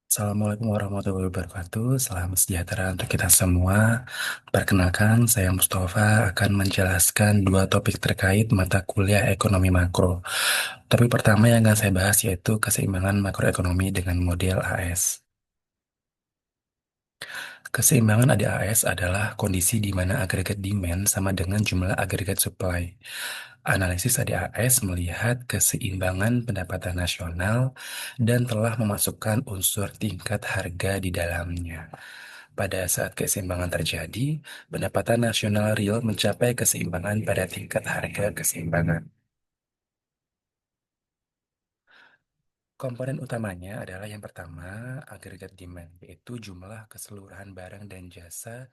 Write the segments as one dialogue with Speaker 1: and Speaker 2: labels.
Speaker 1: Assalamualaikum warahmatullahi wabarakatuh. Salam sejahtera untuk kita semua. Perkenalkan, saya Mustafa akan menjelaskan dua topik terkait mata kuliah ekonomi makro. Topik pertama yang akan saya bahas yaitu keseimbangan makroekonomi dengan model AS. Keseimbangan ADAS adalah kondisi di mana agregat demand sama dengan jumlah agregat supply. Analisis ADAS melihat keseimbangan pendapatan nasional dan telah memasukkan unsur tingkat harga di dalamnya. Pada saat keseimbangan terjadi, pendapatan nasional real mencapai keseimbangan pada tingkat harga keseimbangan. Komponen utamanya adalah yang pertama, agregat demand, yaitu jumlah keseluruhan barang dan jasa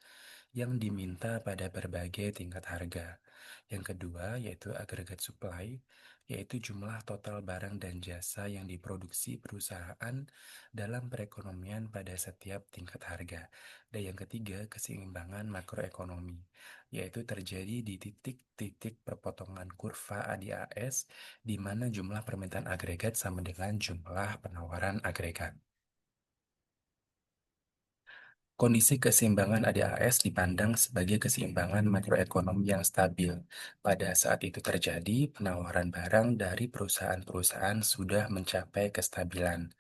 Speaker 1: yang diminta pada berbagai tingkat harga. Yang kedua yaitu agregat supply, yaitu jumlah total barang dan jasa yang diproduksi perusahaan dalam perekonomian pada setiap tingkat harga. Dan yang ketiga, keseimbangan makroekonomi, yaitu terjadi di titik-titik perpotongan kurva ADAS di mana jumlah permintaan agregat sama dengan jumlah penawaran agregat. Kondisi keseimbangan ADAS dipandang sebagai keseimbangan makroekonomi yang stabil. Pada saat itu terjadi, penawaran barang dari perusahaan-perusahaan sudah mencapai kestabilan.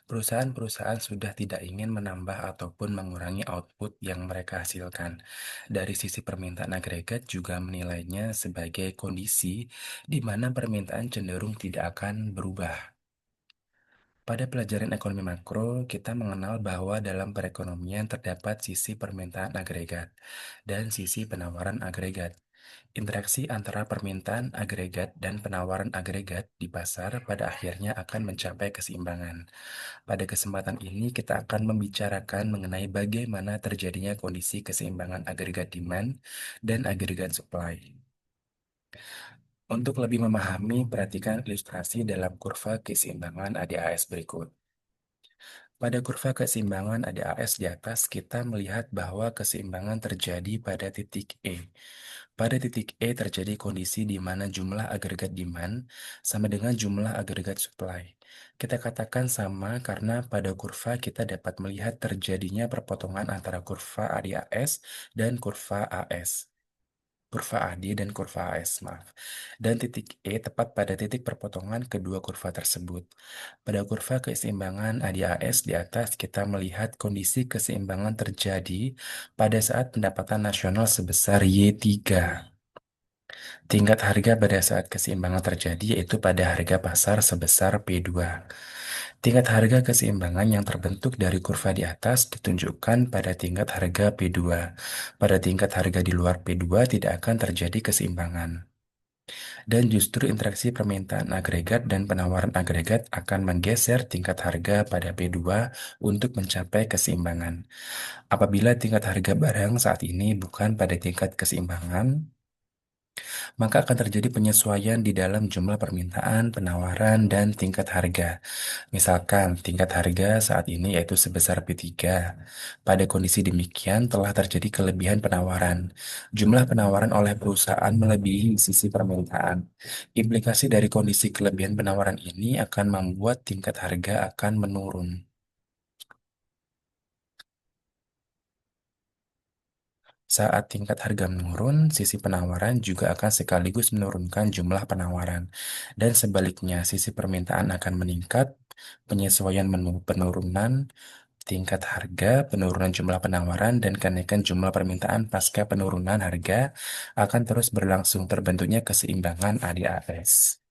Speaker 1: Perusahaan-perusahaan sudah tidak ingin menambah ataupun mengurangi output yang mereka hasilkan. Dari sisi permintaan agregat juga menilainya sebagai kondisi di mana permintaan cenderung tidak akan berubah. Pada pelajaran ekonomi makro, kita mengenal bahwa dalam perekonomian terdapat sisi permintaan agregat dan sisi penawaran agregat. Interaksi antara permintaan agregat dan penawaran agregat di pasar pada akhirnya akan mencapai keseimbangan. Pada kesempatan ini, kita akan membicarakan mengenai bagaimana terjadinya kondisi keseimbangan agregat demand dan agregat supply. Untuk lebih memahami, perhatikan ilustrasi dalam kurva keseimbangan ADAS berikut. Pada kurva keseimbangan ADAS di atas, kita melihat bahwa keseimbangan terjadi pada titik E. Pada titik E terjadi kondisi di mana jumlah agregat demand sama dengan jumlah agregat supply. Kita katakan sama karena pada kurva kita dapat melihat terjadinya perpotongan antara kurva ADAS dan kurva AS. Kurva AD dan kurva AS, maaf. Dan titik E tepat pada titik perpotongan kedua kurva tersebut. Pada kurva keseimbangan ADAS di atas, kita melihat kondisi keseimbangan terjadi pada saat pendapatan nasional sebesar Y3. Tingkat harga pada saat keseimbangan terjadi yaitu pada harga pasar sebesar P2. Tingkat harga keseimbangan yang terbentuk dari kurva di atas ditunjukkan pada tingkat harga P2. Pada tingkat harga di luar P2 tidak akan terjadi keseimbangan. Dan justru interaksi permintaan agregat dan penawaran agregat akan menggeser tingkat harga pada P2 untuk mencapai keseimbangan. Apabila tingkat harga barang saat ini bukan pada tingkat keseimbangan, maka akan terjadi penyesuaian di dalam jumlah permintaan, penawaran, dan tingkat harga. Misalkan, tingkat harga saat ini yaitu sebesar P3. Pada kondisi demikian, telah terjadi kelebihan penawaran. Jumlah penawaran oleh perusahaan melebihi sisi permintaan. Implikasi dari kondisi kelebihan penawaran ini akan membuat tingkat harga akan menurun. Saat tingkat harga menurun, sisi penawaran juga akan sekaligus menurunkan jumlah penawaran. Dan sebaliknya, sisi permintaan akan meningkat, penyesuaian penurunan tingkat harga, penurunan jumlah penawaran, dan kenaikan jumlah permintaan pasca penurunan harga akan terus berlangsung terbentuknya keseimbangan ADAS.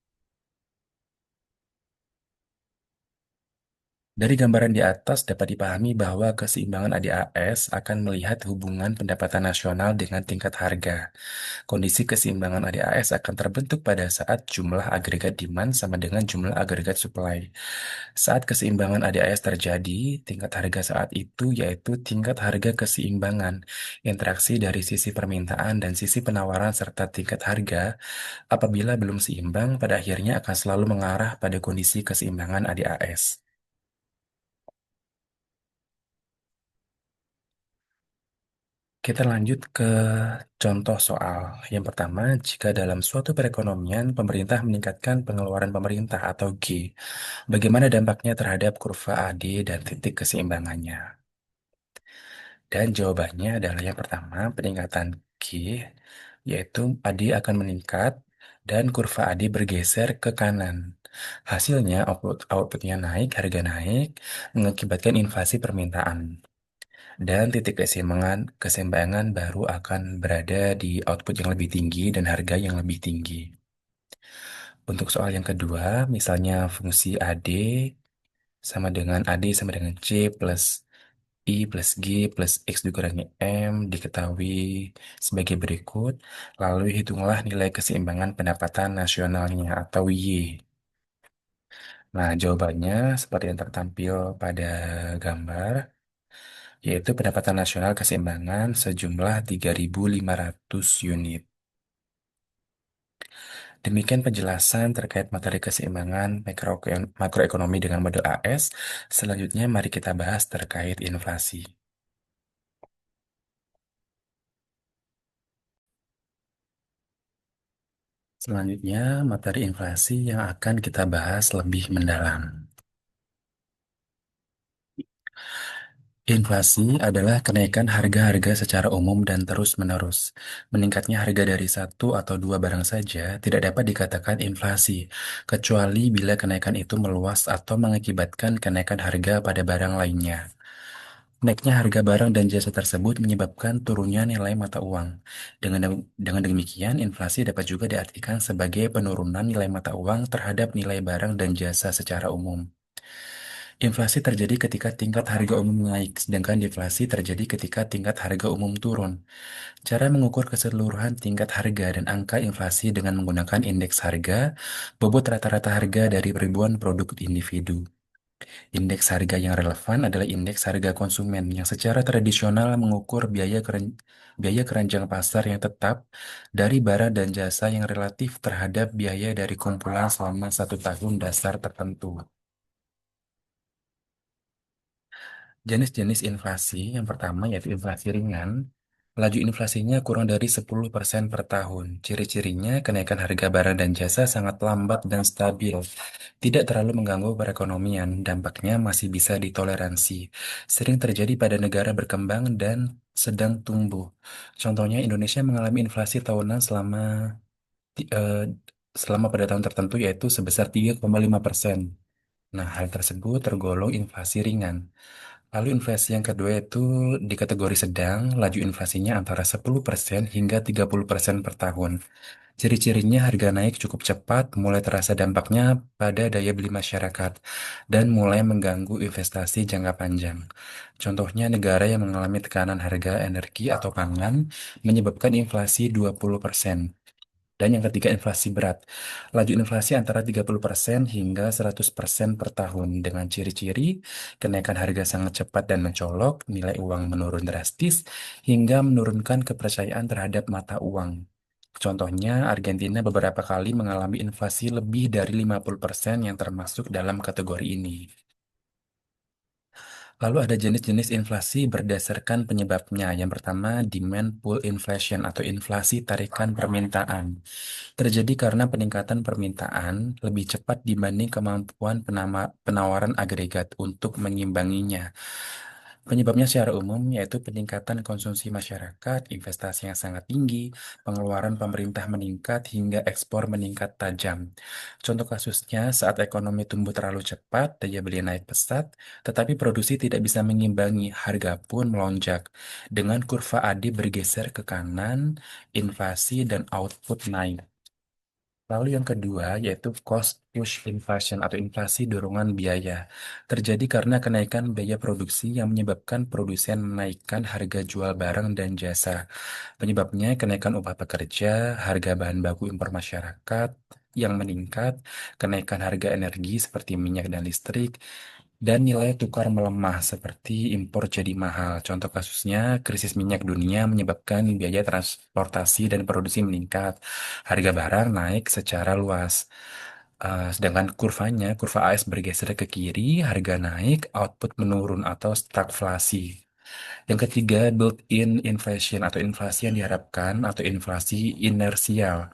Speaker 1: Dari gambaran di atas dapat dipahami bahwa keseimbangan ADAS akan melihat hubungan pendapatan nasional dengan tingkat harga. Kondisi keseimbangan ADAS akan terbentuk pada saat jumlah agregat demand sama dengan jumlah agregat supply. Saat keseimbangan ADAS terjadi, tingkat harga saat itu yaitu tingkat harga keseimbangan, interaksi dari sisi permintaan dan sisi penawaran serta tingkat harga apabila belum seimbang pada akhirnya akan selalu mengarah pada kondisi keseimbangan ADAS. Kita lanjut ke contoh soal. Yang pertama, jika dalam suatu perekonomian pemerintah meningkatkan pengeluaran pemerintah atau G, bagaimana dampaknya terhadap kurva AD dan titik keseimbangannya? Dan jawabannya adalah yang pertama, peningkatan G, yaitu AD akan meningkat dan kurva AD bergeser ke kanan. Hasilnya outputnya naik, harga naik, mengakibatkan inflasi permintaan. Dan titik keseimbangan baru akan berada di output yang lebih tinggi dan harga yang lebih tinggi. Untuk soal yang kedua, misalnya fungsi AD sama dengan AD sama dengan C plus I plus G plus X dikurangi M diketahui sebagai berikut. Lalu hitunglah nilai keseimbangan pendapatan nasionalnya atau Y. Nah, jawabannya seperti yang tertampil pada gambar, yaitu pendapatan nasional keseimbangan sejumlah 3.500 unit. Demikian penjelasan terkait materi keseimbangan makroekonomi dengan model AS. Selanjutnya, mari kita bahas terkait inflasi. Selanjutnya, materi inflasi yang akan kita bahas lebih mendalam. Inflasi adalah kenaikan harga-harga secara umum dan terus-menerus. Meningkatnya harga dari satu atau dua barang saja tidak dapat dikatakan inflasi, kecuali bila kenaikan itu meluas atau mengakibatkan kenaikan harga pada barang lainnya. Naiknya harga barang dan jasa tersebut menyebabkan turunnya nilai mata uang. Dengan demikian, inflasi dapat juga diartikan sebagai penurunan nilai mata uang terhadap nilai barang dan jasa secara umum. Inflasi terjadi ketika tingkat harga umum naik, sedangkan deflasi terjadi ketika tingkat harga umum turun. Cara mengukur keseluruhan tingkat harga dan angka inflasi dengan menggunakan indeks harga, bobot rata-rata harga dari ribuan produk individu. Indeks harga yang relevan adalah indeks harga konsumen yang secara tradisional mengukur biaya keranjang pasar yang tetap dari barang dan jasa yang relatif terhadap biaya dari kumpulan selama satu tahun dasar tertentu. Jenis-jenis inflasi yang pertama yaitu inflasi ringan. Laju inflasinya kurang dari 10% per tahun. Ciri-cirinya kenaikan harga barang dan jasa sangat lambat dan stabil. Tidak terlalu mengganggu perekonomian, dampaknya masih bisa ditoleransi. Sering terjadi pada negara berkembang dan sedang tumbuh. Contohnya Indonesia mengalami inflasi tahunan ti- eh, selama pada tahun tertentu yaitu sebesar 3,5%. Nah, hal tersebut tergolong inflasi ringan. Lalu inflasi yang kedua itu di kategori sedang, laju inflasinya antara 10% hingga 30% per tahun. Ciri-cirinya harga naik cukup cepat, mulai terasa dampaknya pada daya beli masyarakat, dan mulai mengganggu investasi jangka panjang. Contohnya negara yang mengalami tekanan harga energi atau pangan menyebabkan inflasi 20%. Dan yang ketiga inflasi berat. Laju inflasi antara 30% hingga 100% per tahun dengan ciri-ciri kenaikan harga sangat cepat dan mencolok, nilai uang menurun drastis, hingga menurunkan kepercayaan terhadap mata uang. Contohnya, Argentina beberapa kali mengalami inflasi lebih dari 50% yang termasuk dalam kategori ini. Lalu ada jenis-jenis inflasi berdasarkan penyebabnya. Yang pertama, demand pull inflation atau inflasi tarikan permintaan. Terjadi karena peningkatan permintaan lebih cepat dibanding kemampuan penawaran agregat untuk mengimbanginya. Penyebabnya secara umum yaitu peningkatan konsumsi masyarakat, investasi yang sangat tinggi, pengeluaran pemerintah meningkat, hingga ekspor meningkat tajam. Contoh kasusnya saat ekonomi tumbuh terlalu cepat, daya beli naik pesat, tetapi produksi tidak bisa mengimbangi, harga pun melonjak. Dengan kurva AD bergeser ke kanan, inflasi dan output naik. Lalu yang kedua yaitu cost push inflation atau inflasi dorongan biaya. Terjadi karena kenaikan biaya produksi yang menyebabkan produsen menaikkan harga jual barang dan jasa. Penyebabnya kenaikan upah pekerja, harga bahan baku impor masyarakat yang meningkat, kenaikan harga energi seperti minyak dan listrik, dan nilai tukar melemah seperti impor jadi mahal. Contoh kasusnya, krisis minyak dunia menyebabkan biaya transportasi dan produksi meningkat. Harga barang naik secara luas. Sedangkan kurva AS bergeser ke kiri, harga naik, output menurun atau stagflasi. Yang ketiga, built-in inflation atau inflasi yang diharapkan atau inflasi inersial.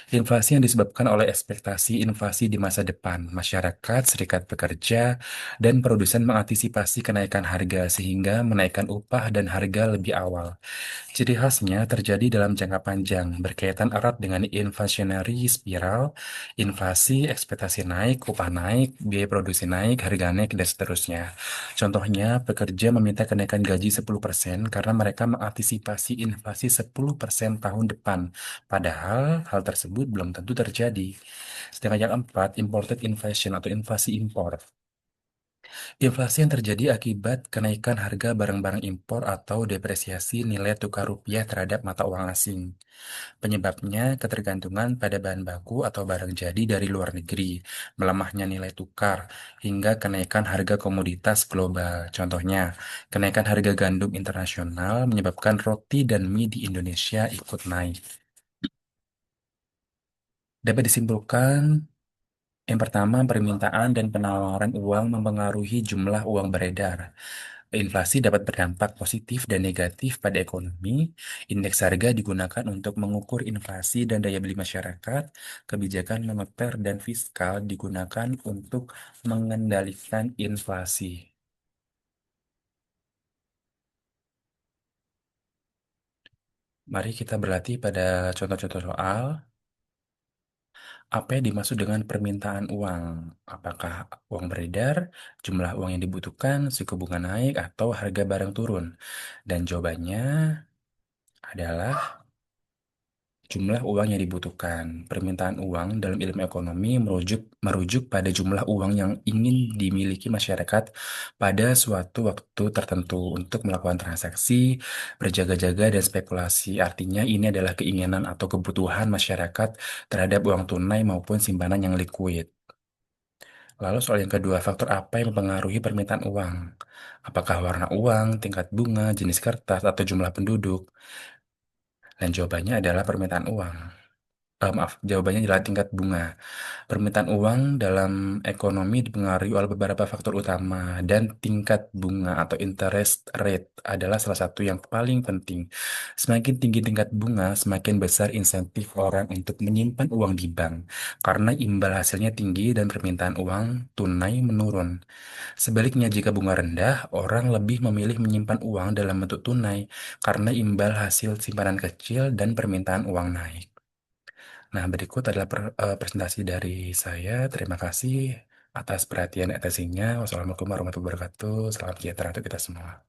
Speaker 1: Inflasi yang disebabkan oleh ekspektasi inflasi di masa depan. Masyarakat, serikat pekerja, dan produsen mengantisipasi kenaikan harga sehingga menaikkan upah dan harga lebih awal. Ciri khasnya terjadi dalam jangka panjang, berkaitan erat dengan inflationary spiral, inflasi, ekspektasi naik, upah naik, biaya produksi naik, harga naik, dan seterusnya. Contohnya, pekerja meminta kenaikan gaji 10% karena mereka mengantisipasi inflasi 10% tahun depan, padahal hal tersebut belum tentu terjadi. Sedangkan yang keempat, imported inflation atau inflasi impor. Inflasi yang terjadi akibat kenaikan harga barang-barang impor atau depresiasi nilai tukar rupiah terhadap mata uang asing. Penyebabnya ketergantungan pada bahan baku atau barang jadi dari luar negeri, melemahnya nilai tukar, hingga kenaikan harga komoditas global. Contohnya, kenaikan harga gandum internasional menyebabkan roti dan mie di Indonesia ikut naik. Dapat disimpulkan, yang pertama, permintaan dan penawaran uang mempengaruhi jumlah uang beredar. Inflasi dapat berdampak positif dan negatif pada ekonomi. Indeks harga digunakan untuk mengukur inflasi dan daya beli masyarakat. Kebijakan moneter dan fiskal digunakan untuk mengendalikan inflasi. Mari kita berlatih pada contoh-contoh soal. Apa yang dimaksud dengan permintaan uang? Apakah uang beredar, jumlah uang yang dibutuhkan, suku bunga naik, atau harga barang turun? Dan jawabannya adalah jumlah uang yang dibutuhkan. Permintaan uang dalam ilmu ekonomi merujuk pada jumlah uang yang ingin dimiliki masyarakat pada suatu waktu tertentu untuk melakukan transaksi, berjaga-jaga, dan spekulasi. Artinya ini adalah keinginan atau kebutuhan masyarakat terhadap uang tunai maupun simpanan yang likuid. Lalu soal yang kedua, faktor apa yang mempengaruhi permintaan uang? Apakah warna uang, tingkat bunga, jenis kertas, atau jumlah penduduk? Dan jawabannya adalah permintaan uang. Maaf, jawabannya adalah tingkat bunga. Permintaan uang dalam ekonomi dipengaruhi oleh beberapa faktor utama, dan tingkat bunga atau interest rate adalah salah satu yang paling penting. Semakin tinggi tingkat bunga, semakin besar insentif orang untuk menyimpan uang di bank, karena imbal hasilnya tinggi dan permintaan uang tunai menurun. Sebaliknya, jika bunga rendah, orang lebih memilih menyimpan uang dalam bentuk tunai, karena imbal hasil simpanan kecil dan permintaan uang naik. Nah, berikut adalah presentasi dari saya. Terima kasih atas perhatian dan atensinya. Wassalamualaikum warahmatullahi wabarakatuh. Salam sejahtera untuk kita semua.